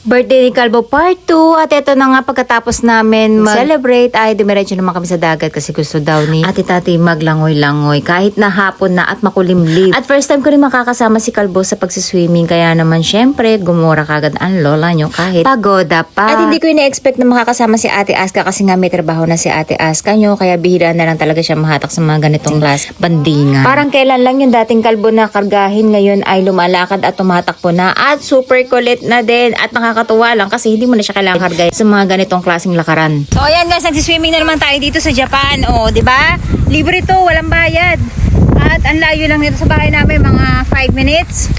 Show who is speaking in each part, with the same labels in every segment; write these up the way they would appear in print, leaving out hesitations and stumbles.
Speaker 1: birthday ni Calvo Part 2. At ito na nga, pagkatapos namin mag-celebrate ay dumiretso naman kami sa dagat kasi gusto daw ni Ate Tati maglangoy-langoy kahit na hapon na at makulimlim. At first time ko rin makakasama si Calvo sa pagsiswimming, kaya naman syempre gumura kagad ang lola nyo kahit pagoda pa. At hindi ko ina-expect na makakasama si Ate Aska kasi nga may trabaho na si Ate Aska nyo, kaya bihira na lang talaga siya mahatak sa mga ganitong class bandingan. Parang kailan lang yung dating Calvo na kargahin, ngayon ay lumalakad at tumatak po na at super kulit na din at nakakatuwa lang kasi hindi mo na siya kailangan kargahin sa mga ganitong klaseng lakaran. So ayan guys, nagsiswimming na naman tayo dito sa Japan. O, di ba? Libre to, walang bayad. At ang layo lang nito sa bahay namin, mga 5 minutes.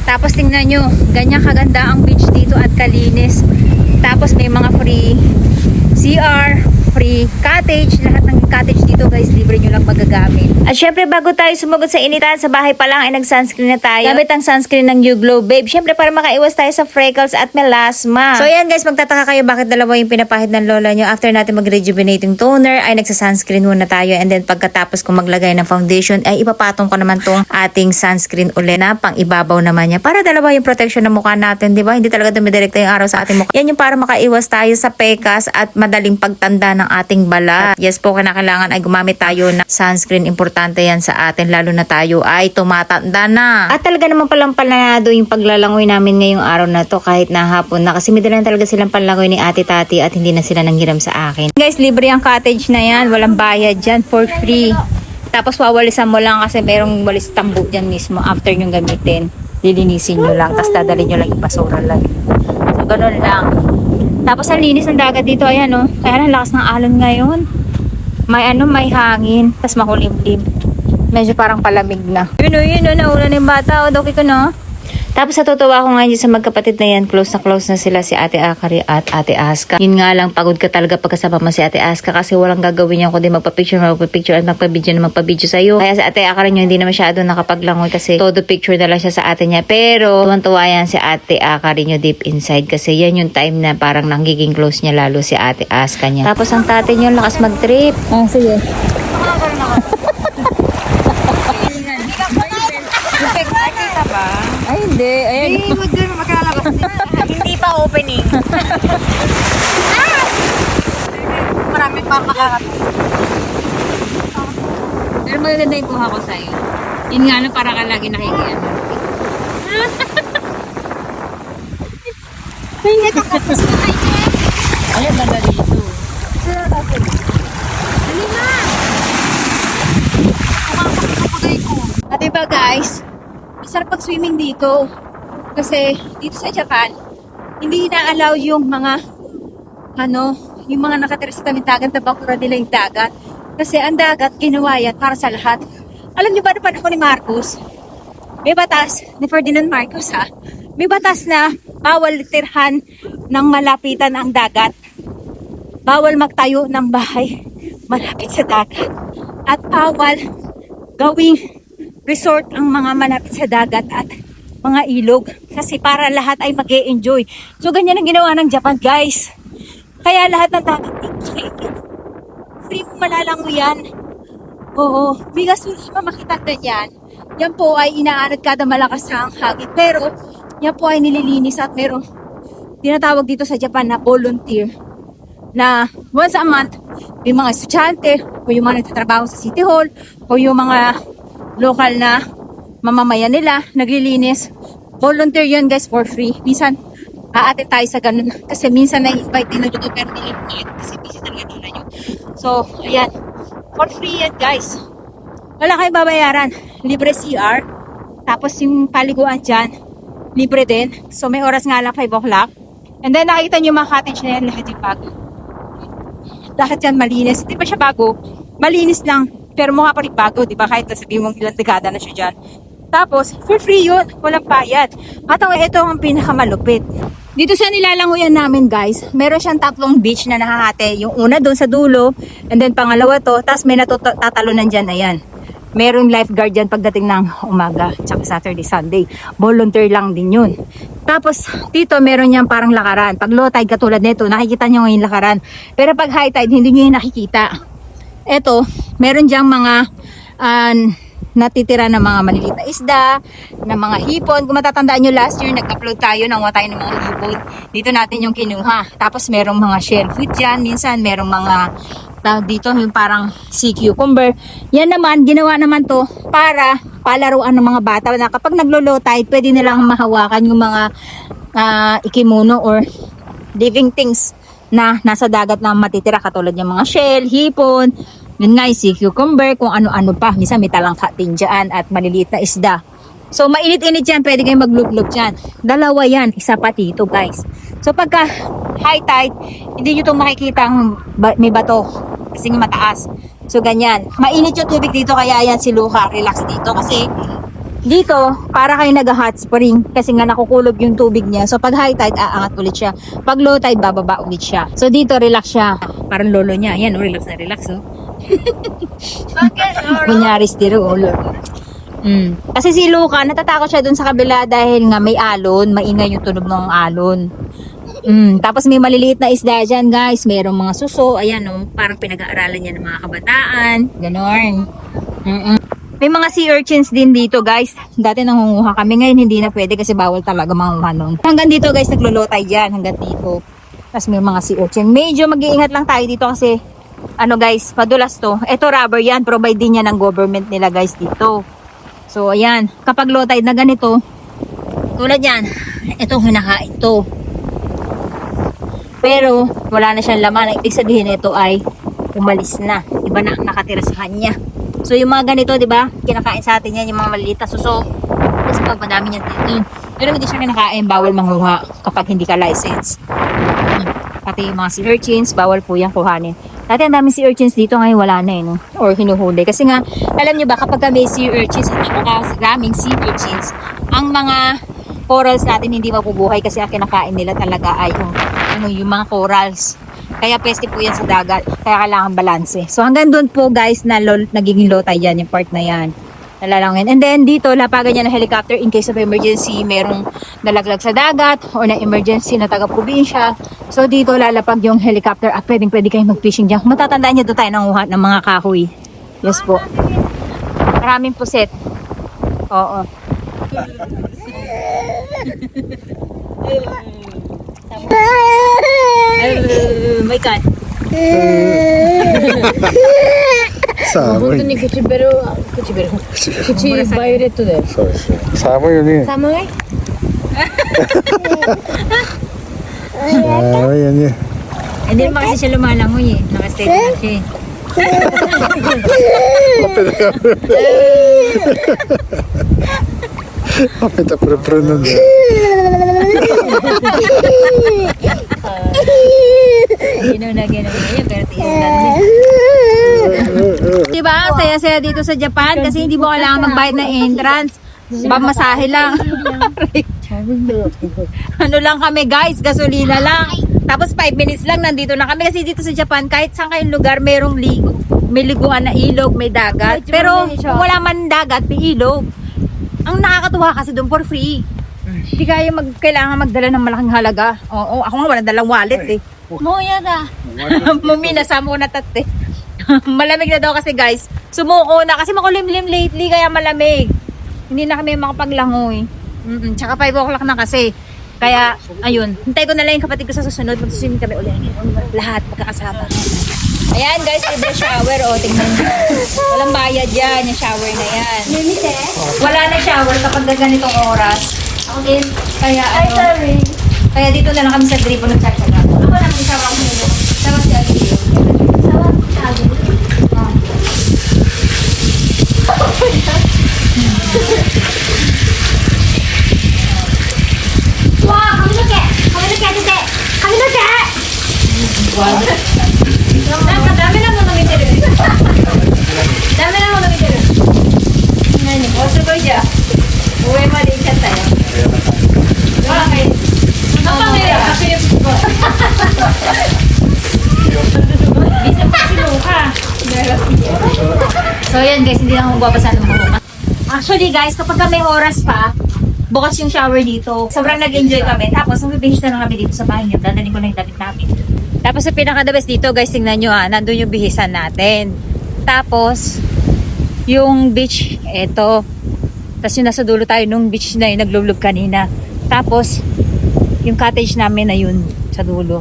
Speaker 1: Tapos tingnan nyo, ganyan kaganda ang beach dito at kalinis. Tapos may mga free CR, free cottage. Lahat ng cottage dito guys, libre nyo lang magagamit. At syempre bago tayo sumugod sa initan, sa bahay pa lang ay nag-sunscreen na tayo. Gamit ang sunscreen ng You Glow Babe. Syempre para makaiwas tayo sa freckles at melasma. So ayan guys, magtataka kayo bakit dalawa yung pinapahid ng lola nyo. After natin mag-rejuvenating toner ay nagsa-sunscreen muna tayo. And then pagkatapos kung maglagay ng foundation ay ipapatong ko naman tong ating sunscreen uli na pang ibabaw naman niya. Para dalawa yung protection ng mukha natin, di ba? Hindi talaga dumidirekta yung araw sa ating mukha. Yan yung para makaiwas tayo sa pekas at madaling pagtanda ng ating balat. Yes po, kailangan ay gumamit tayo ng sunscreen. Importante yan sa atin, lalo na tayo ay tumatanda na. At talaga naman palang pananado yung paglalangoy namin ngayong araw na to kahit na hapon na, kasi may dalan talaga silang panlangoy ni Ate Tati at hindi na sila nanghiram sa akin. Guys, libre ang cottage na yan. Walang bayad dyan, for free. Tapos wawalisan mo lang kasi merong walis tambo dyan mismo after nyong gamitin. Lilinisin nyo lang, tapos dadalhin nyo lang yung basura lang. So, ganun lang. Tapos ang linis ng dagat dito, ayan o. Kaya ang lakas ng alon ngayon. May hangin, tapos makulimlim. Medyo parang palamig na. Yun o, nauna na yung bata. O, doki ko no. Tapos natutuwa ako ngayon sa magkapatid na yan. Close na sila si Ate Akari at Ate Aska. Yun nga lang, pagod ka talaga pagkasama mo si Ate Aska kasi walang gagawin yan kundi magpa-picture at magpa-video sa'yo. Kaya si Ate Akari nyo hindi na masyado nakapaglangoy kasi todo picture na lang siya sa ate niya. Pero tuwan-tuwa yan si Ate Akari nyo deep inside kasi yan yung time na parang nangiging close niya lalo si Ate Aska niya. Tapos ang tatay nyo lakas mag-trip. Ah, sige. Ay, hindi. Ayan. Hindi pa opening. Marami pa makakatawa. Pero maganda yung kuha ko sa'yo. Yun nga lang, para ka lagi nakikiyan. Ay, nga tapos ko kayo. Ayan, banda dito. Dali na! Kumakapagay ko. At diba guys, masarap pag-swimming dito. Kasi dito sa Japan, hindi na-allow yung mga yung mga nakatira sa tabing dagat na bakura nila yung dagat. Kasi ang dagat, ginawa yan para sa lahat. Alam niyo ba na panahon ni Marcos, may batas, ni Ferdinand Marcos may batas na bawal tirhan ng malapitan ang dagat. Bawal magtayo ng bahay malapit sa dagat. At bawal gawing resort ang mga malapit sa dagat at mga ilog. Kasi para lahat ay mag-e-enjoy. So ganyan ang ginawa ng Japan guys. Kaya lahat ng dagat dito free mo malalangoy yan. Oo, bigas mo naman makita ganyan. Yan po ay inaanod kada malakas ang hagit. Pero yan po ay nililinis at meron tinatawag dito sa Japan na volunteer. Na once a month, yung mga estudyante o yung mga nagtatrabaho sa City Hall o yung mga local na mamamayan nila naglilinis. Volunteer yun guys, for free. Minsan aate tayo sa ganun kasi minsan na-invite din na dito pero ni-invite kasi busy talaga doon na yun. So ayan, for free yan guys. Wala kayong babayaran, libre CR. Tapos yung paliguan dyan libre din. So may oras nga lang 5 o'clock. And then nakita nyo mga cottage na yan, lahat yung bago. Lahat yan malinis. Hindi pa siya bago, malinis lang. Pero mukha pa rin bago, di ba? Kahit nasabihin mong ilang dekada na siya dyan. Tapos, for free yun. Walang bayad. At ito ang pinakamalupit. Dito sa nilalanguyan namin guys, meron siyang 3 beach na nakahati. Yung una doon sa dulo, and then pangalawa to, tapos may natatalunan dyan, ayan. Meron lifeguard dyan pagdating ng umaga, tsaka Saturday, Sunday. Volunteer lang din yun. Tapos, dito meron niyang parang lakaran. Pag low tide katulad nito, nakikita niyo ngayon lakaran. Pero pag high tide, hindi niyo yung nakikita. Eto, meron diyang mga
Speaker 2: natitira ng mga maliliit na isda, ng mga hipon. Kung matatandaan nyo, last year nag-upload tayo ng tayo ng mga hipon. Dito natin yung kinuha. Tapos merong mga shellfish dyan. Minsan merong mga dito yung parang sea cucumber. Yan naman, ginawa naman to para palaruan ng mga bata na kapag naglo-low tide, pwede nilang mahawakan yung mga ikimuno or living things na nasa dagat na matitira katulad yung mga shell, hipon, yun nga yung sea cucumber, kung ano-ano pa. Minsan may talangka din dyan at maliliit na isda. So mainit-init yan, pwede kayong maglublog dyan. Dalawa yan, isa pa dito guys. So pagka high tide, hindi nyo itong makikita may bato kasi nga mataas. So ganyan, mainit yung tubig dito kaya yan si Luca, relax dito kasi dito, para kayo nag-hot spring kasi nga nakukulog yung tubig niya. So pag high tide, aangat ulit siya. Pag low tide, bababa ulit siya. So dito, relax siya. Parang lolo niya. Ayan, oh, relax na relax. Oh. Kunyari stiro, ulo. Kasi si Luca, natatakot siya dun sa kabila dahil nga may alon. Maingay yung tunog ng alon. Tapos may maliliit na isda dyan guys. Mayroong mga suso. Ayan, oh, parang pinag-aaralan niya ng mga kabataan. Ganon. May mga sea urchins din dito guys. Dati nangunguha kami. Ngayon hindi na pwede kasi bawal talaga manguha nun. Hanggang dito guys, naglulotay dyan. Hanggang dito. Tapos may mga sea urchin. Medyo mag-iingat lang tayo dito kasi ano guys, padulas to. Ito rubber yan. Provide din yan ng government nila guys dito. So ayan. Kapag low tide na ganito, tulad yan. Ito hinakain to. Pero wala na siyang laman. Ibig sabihin ito ay umalis na. Iba na ang nakatira sa kanya. So yung mga ganito, 'di ba? Kinakain sa atin 'yan, yung mga maliliit na suso. Kasi pag madami niyan dito. Pero hindi siya kinakain, bawal manguha kapag hindi ka license. Pati yung mga sea urchins, bawal po 'yang kuhanin. Dati ang daming sea urchins dito, ngayon wala na no? Or hinuhuli. Kasi nga, alam niyo ba kapag may sea urchins at napakaraming sea urchins, ang mga corals natin hindi mabubuhay kasi ang kinakain nila talaga ay yung mga corals. Kaya peste po yan sa dagat. Kaya kailangan balanse. So hanggang doon po guys na nagiging low tide yan. Yung part na yan. Nalalangin. And then dito lapagan niya ng helicopter in case of emergency. Merong nalaglag sa dagat or na emergency na taga-probinsya. So dito lalapag yung helicopter at pwede kayong mag-fishing dyan. Matatandaan niyo doon tayo nanguha ng mga kahoy. Yes po. Maraming puset. Oo. My God.
Speaker 3: 寒い。
Speaker 4: 口バイオレットだよ。
Speaker 3: そうですね。寒いよね。
Speaker 4: 寒い？
Speaker 3: 寒いよね。
Speaker 2: Hindi naman kasi siya lumalangoy eh. Naka-stay na siya eh.
Speaker 3: Kapit pura-pura nun.
Speaker 2: Ginaw na yan. Pero tiis lang din. Diba? Saya-saya dito sa Japan kasi hindi mo kailangan magbayad ng entrance. Pamasahe lang. Ano lang kami guys, gasolina lang. Tapos 5 minutes lang nandito na kami kasi dito sa Japan kahit saan kayong lugar merong may liguan na ilog, may dagat. Pero kung wala man dagat, may ilog. Ang nakakatuwa kasi doon for free. Hindi kaya kailangan magdala ng malaking halaga. Oo, ako nga wala dalang wallet eh. Muya na. Muminasamo na tate. Malamig na daw kasi guys. Sumuko na kasi makulimlim lately kaya malamig. Hindi na kami makapaglangoy. Tsaka 5 o'clock na kasi. Kaya, ayun. Hintay ko na lang yung kapatid ko sa susunod. Mag-swimming kami ulit. Lahat magkakasama. Ayan guys, libre shower. O, tingnan nyo. Walang bayad yan. Yung shower na yan. Wala na shower kapag ganitong oras. Ako din. Kaya ano. Kaya dito na lang kami sa gripo nagtsatsaga. Ako na mag-shower ako nila. Sawa si Agilio. Sawa si Agilio. Wow, kami na kaya. Kami na kaya, tete. Kami na kaya. Wow. Dami lang mo namitirin. Dami lang mo namitirin. Ngayon, oso ko siya. Uwi mali siya tayo. Okay. Apa kaya? Bisa pa si Luca. So yan guys, hindi na ako magbabasa ng buhok. Actually guys, kapag may oras pa, bukas yung shower dito. Sobrang nag-enjoy kami. Tapos, magbibihis na lang kami dito sa bahay niya. Dadalhin ko lang yung damit namin. Tapos, sa pinaka-the best dito, guys, tingnan nyo ha. Nandun yung bihisan natin. Tapos, Yung beach, eto. Tapos yung nasa dulo tayo nung beach na yung naglulub kanina. Tapos, yung cottage namin na yun sa dulo.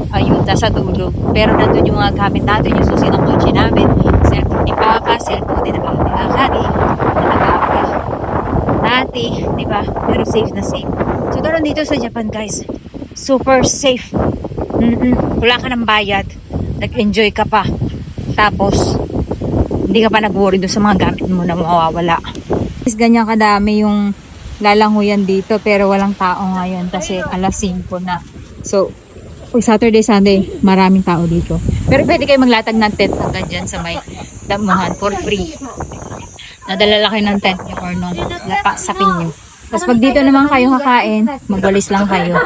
Speaker 2: Ayun, nasa dulo. Pero nandun yung mga gamit natin, yung susi ng kotse namin. Cellphone ni Papa, cellphone din na Papa Akari, Nati, di ba? Pero safe na safe. So, ganoon dito sa Japan, guys. Super safe. Wala ka ng bayad. Nag-enjoy ka pa. Tapos, hindi ka pa nag-worry doon sa mga gamit mo na mawawala. Ganyan kadami yung lalanguyan dito pero walang tao ngayon kasi alas 5 na. So, Saturday, Sunday, maraming tao dito. Pero pwede kayo maglatag ng tent hanggang dyan sa may damuhan for free. Nadala lang kayo ng tent nyo or nung lapa sa pinyo. Tapos pag dito naman kayo kakain, magwalis lang kayo.